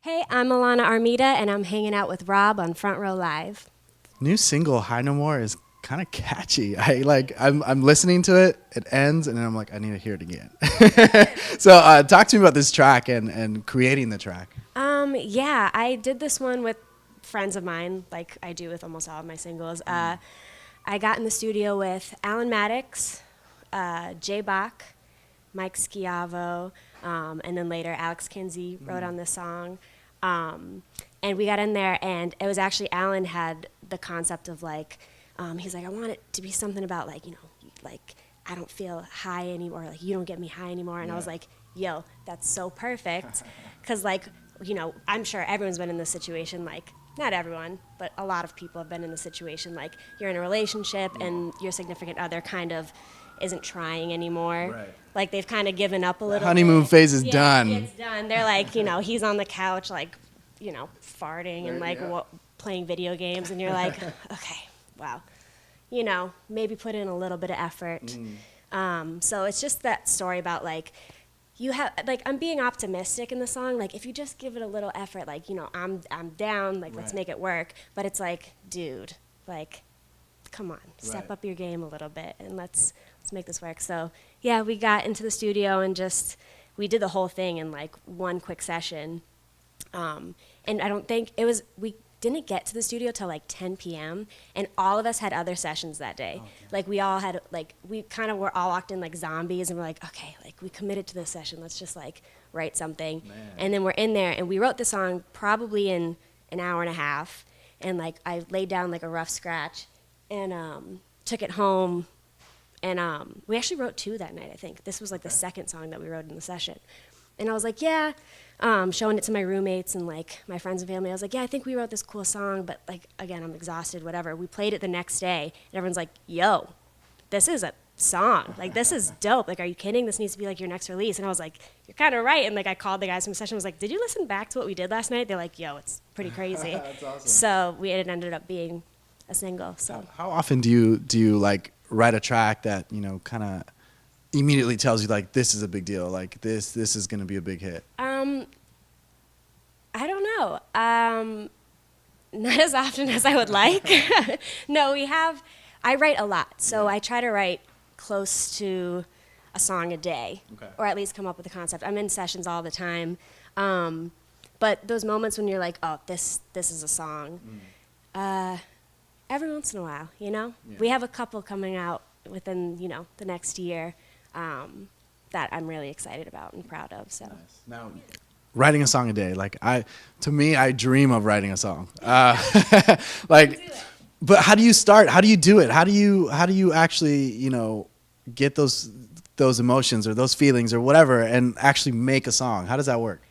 Hey, I'm ILana Armida, and I'm hanging out with Rob on Front Row Live. New single "High No More" is kind of catchy. I'm listening to it. It ends, and then I'm like, I need to hear it again. So talk to me about this track and creating the track. Yeah, I did this one with friends of mine, like I do with almost all of my singles. I got in the studio with Alan Maddox, Jay Bach, Mike Schiavo, and then later Alex Kinsey wrote on this song. And we got in there, and it was actually Alan had the concept of like, he's like, I want it to be something about like, like I don't feel high anymore, like you don't get me high anymore. And I was like, yo, that's so perfect. Because like, I'm sure everyone's been in this situation, like not everyone, but a lot of people have been in the situation like you're in a relationship and your significant other kind of isn't trying anymore. Right. Like they've kind of given up a little Honeymoon bit. phase is Yeah, done. it's done. They're like, he's on the couch like, farting and like playing video games, and you're like, okay, wow, maybe put in a little bit of effort. So it's just that story about like, you have like I'm being optimistic in the song. Like if you just give it a little effort, like I'm down. Like let's make it work. But it's like, dude, like, come on, step up your game a little bit, and let's make this work. So yeah, we got into the studio and we did the whole thing in like one quick session. And I don't think we didn't get to the studio till like 10 p.m. and all of us had other sessions that day. Okay. Like we all had, like we kind of were all locked in like zombies, and we're like, okay, like we committed to this session. Let's just like write something. Man. And then we're in there and we wrote the song probably in an hour and a half. And like I laid down like a rough scratch and took it home. And we actually wrote 2 that night, I think. This was like the second song that we wrote in the session. And I was like, yeah, showing it to my roommates and like my friends and family. I was like, yeah, I think we wrote this cool song, but like, again, I'm exhausted, whatever. We played it the next day, and everyone's like, yo, this is a song. Like, this is dope. Like, are you kidding? This needs to be like your next release. And I was like, you're kind of right. And like, I called the guys from the session, was like, did you listen back to what we did last night? They're like, yo, it's pretty crazy. That's awesome. So it ended up being a single. So How often do you like write a track that kind of immediately tells you like this is a big deal, like this is going to be a big hit? I don't know. Not as often as I would like. No, I write a lot, so I try to write close to a song a day, or at least come up with a concept. I'm in sessions all the time, but those moments when you're like, oh, this is a song, every once in a while, we have a couple coming out within the next year that I'm really excited about and proud of. So. Nice. Now, writing a song a day, like I dream of writing a song. Like, but how do you start? How do you do it? How do you actually get those emotions or those feelings or whatever and actually make a song? How does that work?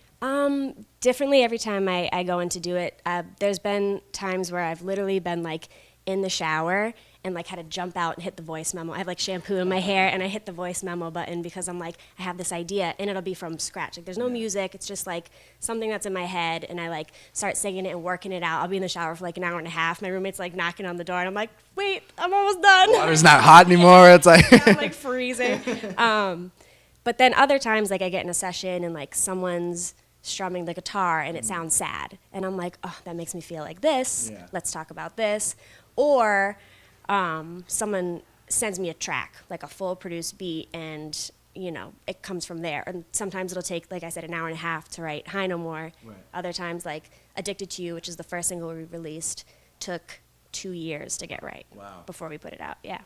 Differently every time I go in to do it. There's been times where I've literally been like in the shower and like had to jump out and hit the voice memo. I have like shampoo in my hair and I hit the voice memo button because I'm like, I have this idea, and it'll be from scratch. Like there's no music, it's just like something that's in my head, and I like start singing it and working it out. I'll be in the shower for like an hour and a half. My roommate's like knocking on the door and I'm like, wait, I'm almost done. Water's not hot anymore. It's like I'm like freezing. But then other times like I get in a session and like someone's strumming the guitar and it sounds sad, and I'm like, oh, that makes me feel like this. Let's talk about this. Or someone sends me a track, like a full produced beat, and it comes from there. And sometimes it'll take, like I said, an hour and a half to write High No More. Right. Other times, like Addicted to You, which is the first single we released, took 2 years to get right. Wow. Before we put it out. Yeah.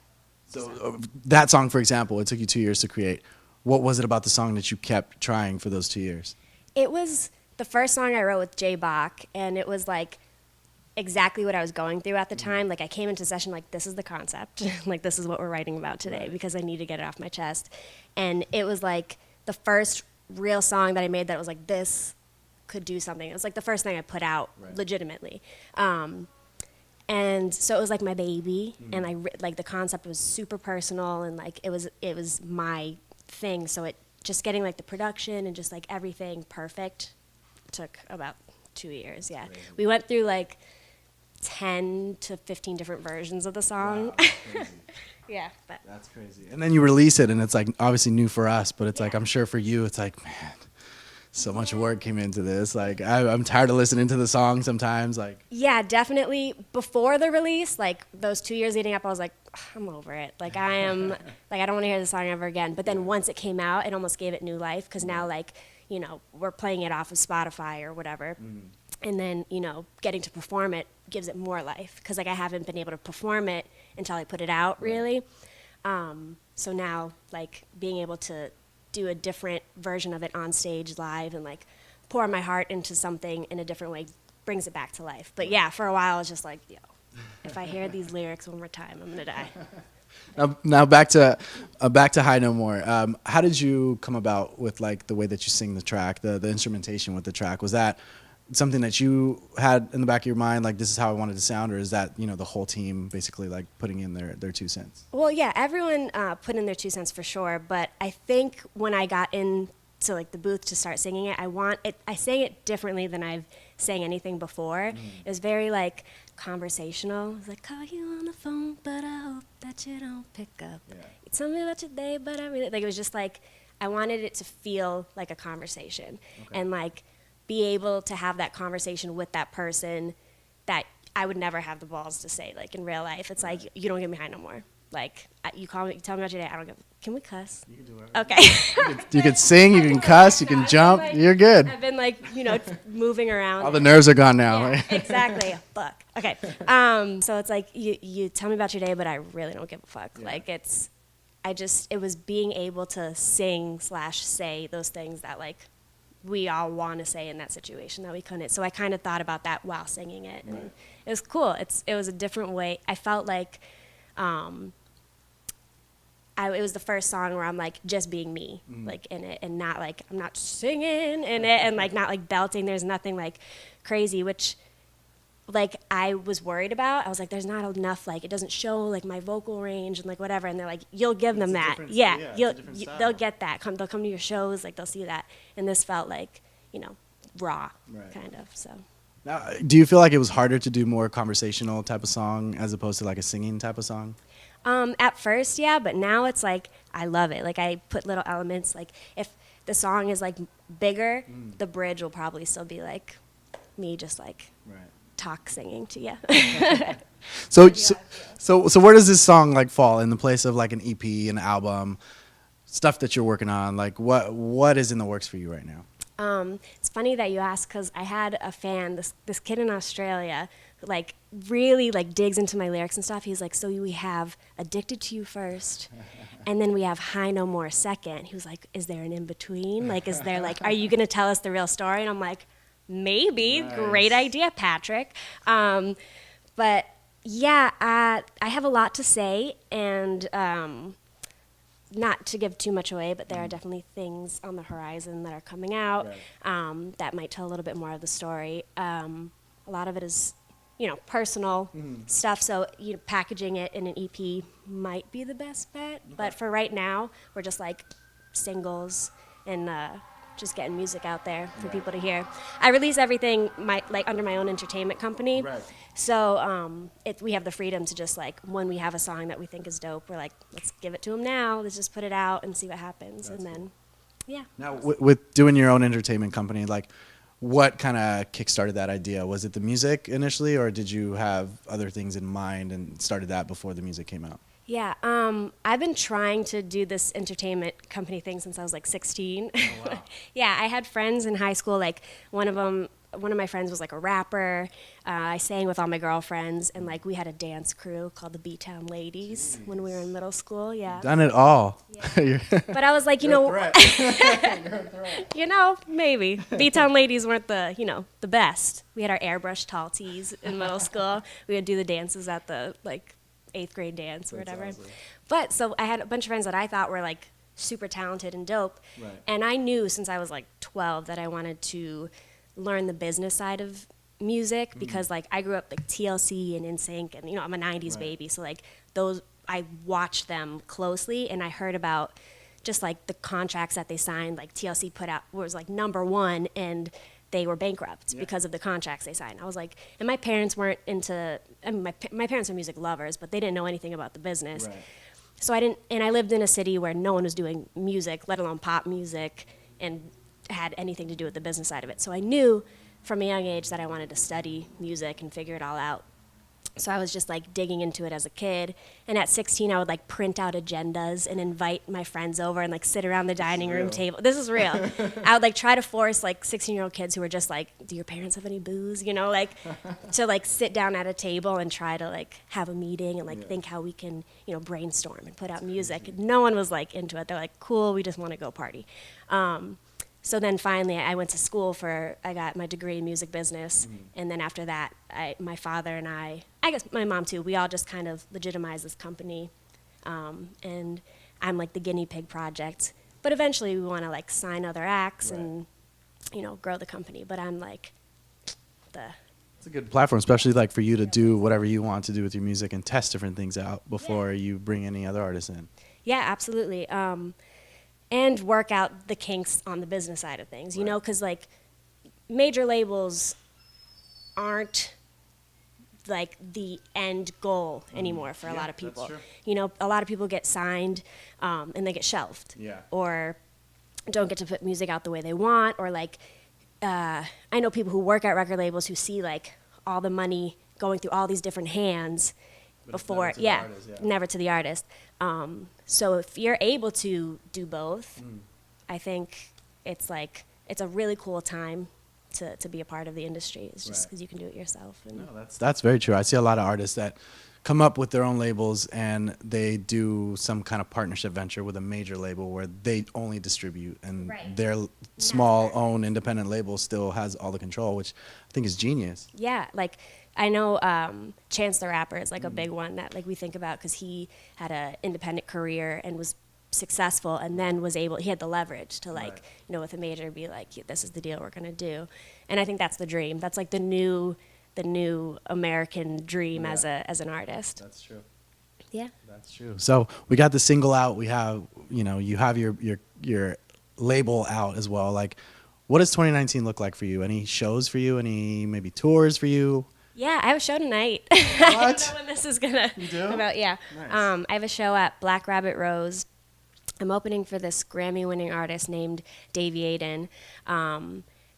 So that song, for example, it took you 2 years to create. What was it about the song that you kept trying for those 2 years? It was the first song I wrote with Jay Bach, and it was like exactly what I was going through at the time. Like I came into session like, this is the concept. Like this is what we're writing about today, because I need to get it off my chest. And it was like the first real song that I made that was like, this could do something. It was like the first thing I put out legitimately. And so it was like my baby, and like the concept was super personal, and like it was my thing. So it just getting like the production and just like everything perfect took about 2 years. Yeah. Crazy. We went through like 10 to 15 different versions of the song. Wow, that's Yeah. But that's crazy. And then you release it, and it's like obviously new for us, but it's like, I'm sure for you, it's like, man, So much work came into this. Like I'm tired of listening to the song sometimes. Like Yeah, definitely. Before the release, like those 2 years leading up, I was like, "Ugh, I'm over it. Like I am, like I don't want to hear the song ever again." But then once it came out, it almost gave it new life because now, like, you know, we're playing it off of Spotify or whatever, and then you know, getting to perform it gives it more life because like I haven't been able to perform it until I put it out really. So now, like being able to do a different version of it on stage live and like pour my heart into something in a different way brings it back to life. But yeah, for a while I was just like, yo, if I hear these lyrics one more time, I'm gonna die. now back to High No More. How did you come about with like the way that you sing the track, the instrumentation with the track? Was that something that you had in the back of your mind, like this is how I wanted to sound, or is that, you know, the whole team basically like putting in their 2 cents? Well, yeah, everyone put in their 2 cents for sure, but I think when I got into like the booth to start singing it, I sang it differently than I've sang anything before. It was very like conversational. It was like, call you on the phone, but I hope that you don't pick up. Yeah. You tell me about your day, but I really, like, it was just like, I wanted it to feel like a conversation and like be able to have that conversation with that person that I would never have the balls to say, like in real life. It's like, you don't get me high no more. Like, you call me, you tell me about your day, I don't give, can we cuss? You can do it. Okay. You can sing, you can cuss, you can jump, you're good. I've been like, you know, moving around. All the nerves are gone now. Yeah, exactly. Fuck. Okay. So it's like, you tell me about your day, but I really don't give a fuck. Yeah. Like it was being able to sing / say those things that like we all want to say in that situation that we couldn't. So I kind of thought about that while singing it, and it was cool. It was a different way. I felt like it was the first song where I'm like just being me, like in it, and not like I'm not singing in it, and like not like belting. There's nothing like crazy, which like I was worried about. I was like, there's not enough, like it doesn't show like my vocal range and like whatever. And they're like, you'll give them that, they'll get that. They'll come to your shows, like they'll see that. And this felt like, you know, raw, kind of. So. Now, do you feel like it was harder to do more conversational type of song as opposed to like a singing type of song? At first, yeah, but now it's like I love it. Like I put little elements. Like if the song is like bigger, the bridge will probably still be like me, just like talk singing to you. So where does this song like fall in the place of like an EP, an album, stuff that you're working on? Like what is in the works for you right now? It's funny that you ask because I had a fan, this kid in Australia, who like really like digs into my lyrics and stuff. He's like, so we have Addicted to You first, and then we have High No More second. He was like, is there an in between? Like, is there like, are you gonna tell us the real story? And I'm like, maybe. Nice. Great idea, Patrick. But yeah, I have a lot to say, and not to give too much away, but there are definitely things on the horizon that are coming out that might tell a little bit more of the story. A lot of it is, you know, personal stuff, so you know, packaging it in an EP might be the best bet. But for right now, we're just like singles and just getting music out there for people to hear. I release everything like under my own entertainment company. Right. So we have the freedom to just like, when we have a song that we think is dope, we're like, let's give it to them now. Let's just put it out and see what happens. That's and then, yeah. Now, with doing your own entertainment company, like what kind of kickstarted that idea? Was it the music initially, or did you have other things in mind and started that before the music came out? Yeah, I've been trying to do this entertainment company thing since I was like 16. Oh, wow. Yeah, I had friends in high school, like one of my friends was like a rapper. I sang with all my girlfriends, and like we had a dance crew called the B-Town Ladies when we were in middle school. Yeah, done it all. Yeah. But I was like, you know, you know, maybe B-Town Ladies weren't the best. We had our airbrush tall tees in middle school. We would do the dances at the like 8th grade dance or whatever. Awesome. But so I had a bunch of friends that I thought were like super talented and dope. Right. And I knew since I was like 12 that I wanted to learn the business side of music because like I grew up like TLC and NSYNC, and you know, I'm a 90s baby, so like those, I watched them closely, and I heard about just like the contracts that they signed. Like TLC put out was like #1, and they were bankrupt because of the contracts they signed. I was like, and my parents weren't into, I mean, my parents are music lovers, but they didn't know anything about the business. Right. So I lived in a city where no one was doing music, let alone pop music, and had anything to do with the business side of it. So I knew from a young age that I wanted to study music and figure it all out. So I was just like digging into it as a kid. And at 16, I would like print out agendas and invite my friends over and like sit around the dining room table. This is real. I would like try to force like 16-year-old kids who were just like, do your parents have any booze? You know, like to like sit down at a table and try to like have a meeting and like think how we can, you know, brainstorm and put out music. And no one was like into it. They're like, cool, we just want to go party. So then finally I went to school I got my degree in music business. And then after that, my father and I guess my mom too, we all just kind of legitimized this company. And I'm like the guinea pig project. But eventually we want to like sign other acts and, you know, grow the company. But I'm like It's a good platform, especially like for you to do whatever you want to do with your music and test different things out before you bring any other artists in. Yeah, absolutely. And work out the kinks on the business side of things, you know, because like major labels aren't like the end goal anymore for a lot of people. You know, a lot of people get signed and they get shelved or don't get to put music out the way they want, or like I know people who work at record labels who see like all the money going through all these different hands before, never to the artist. So if you're able to do both, I think it's a really cool time to be a part of the industry. It's just because you can do it yourself. And no, that's very true. I see a lot of artists that come up with their own labels and they do some kind of partnership venture with a major label where they only distribute, and their small own independent label still has all the control, which I think is genius. Yeah, like I know Chance the Rapper is like a big one that like we think about because he had an independent career and was successful, and then he had the leverage to like, you know, with a major be like, this is the deal we're gonna do. And I think that's the dream. That's like the new American dream as an artist. That's true. Yeah. That's true. So we got the single out. We have, you know, you have your label out as well. Like, what does 2019 look like for you? Any shows for you? Any maybe tours for you? Yeah, I have a show tonight. What? I know when this is gonna come out. Yeah. Nice. I have a show at Black Rabbit Rose. I'm opening for this Grammy-winning artist named Davey Aiden.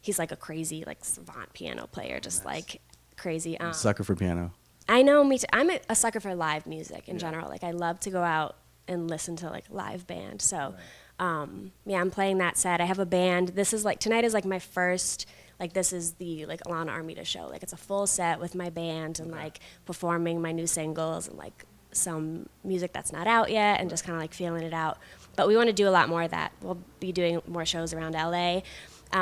He's like a crazy like savant piano player, just like crazy. I'm a sucker for piano. I know, me too. I'm a sucker for live music in general. Like I love to go out and listen to like live band. So, yeah, I'm playing that set. I have a band. Tonight is like my first. Like this is the like ILana Armida show. Like it's a full set with my band and like performing my new singles and like some music that's not out yet and just kind of like feeling it out. But we want to do a lot more of that. We'll be doing more shows around LA.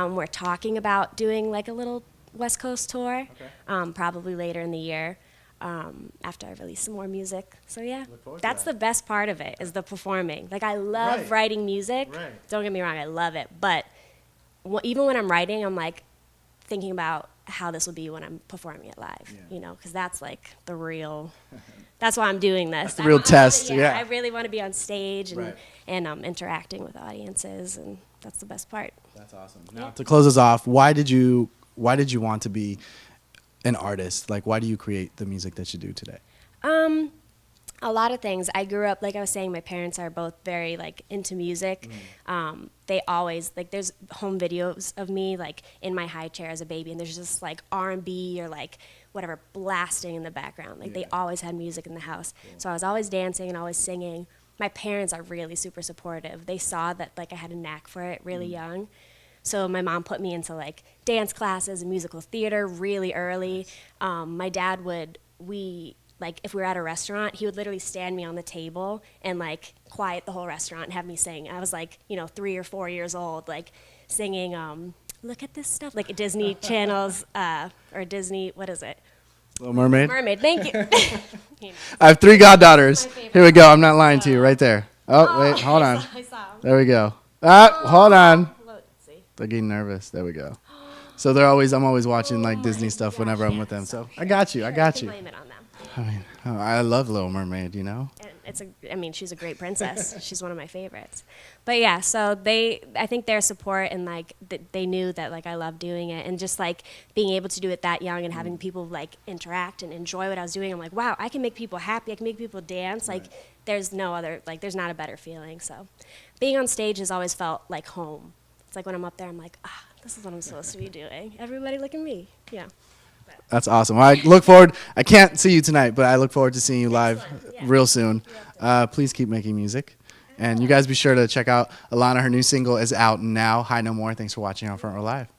We're talking about doing like a little West Coast tour, probably later in the year after I release some more music. So yeah, that's the best part of it is the performing. Like I love writing music. Don't get me wrong, I love it. But even when I'm writing, I'm like thinking about how this will be when I'm performing it live, you know, because that's like the real, that's why I'm doing this. That's the real test, I really want to be on stage and interacting with audiences, and that's the best part. That's awesome. Now, to close us off, why did you want to be an artist? Like, why do you create the music that you do today? A lot of things. I grew up, like I was saying, my parents are both very like into music. They always like there's home videos of me like in my high chair as a baby, and there's just like R&B or like whatever blasting in the background. Like they always had music in the house. So I was always dancing and always singing. My parents are really super supportive. They saw that like I had a knack for it really young. So my mom put me into like dance classes and musical theater really early. My dad like if we were at a restaurant, he would literally stand me on the table and like quiet the whole restaurant and have me sing. I was like, 3 or 4 years old, like singing Look at This Stuff, like Disney channels or Disney, what is it? Little Mermaid? Mermaid, thank you. I have 3 goddaughters. Here we go. I'm not lying to you right there. Oh, wait, hold on. I saw him. There we go. Hold on. They're getting nervous. There we go. So I'm always watching like Disney stuff whenever I'm with them. So I got you. Blame it on them. I mean, I love Little Mermaid, you know? And she's a great princess. She's one of my favorites. But yeah, so I think their support and like they knew that like I loved doing it, and just like being able to do it that young and having people like interact and enjoy what I was doing. I'm like, wow, I can make people happy. I can make people dance. Like there's no other, like there's not a better feeling. So being on stage has always felt like home it's like when I'm up there, I'm like, this is what I'm supposed to be doing. Everybody look at me. Yeah. That's awesome. Well, I look forward. I can't see you tonight, but I look forward to seeing you live real soon. Please keep making music. And you guys be sure to check out ILana. Her new single is out now. Hi No More. Thanks for watching On Front Row Live.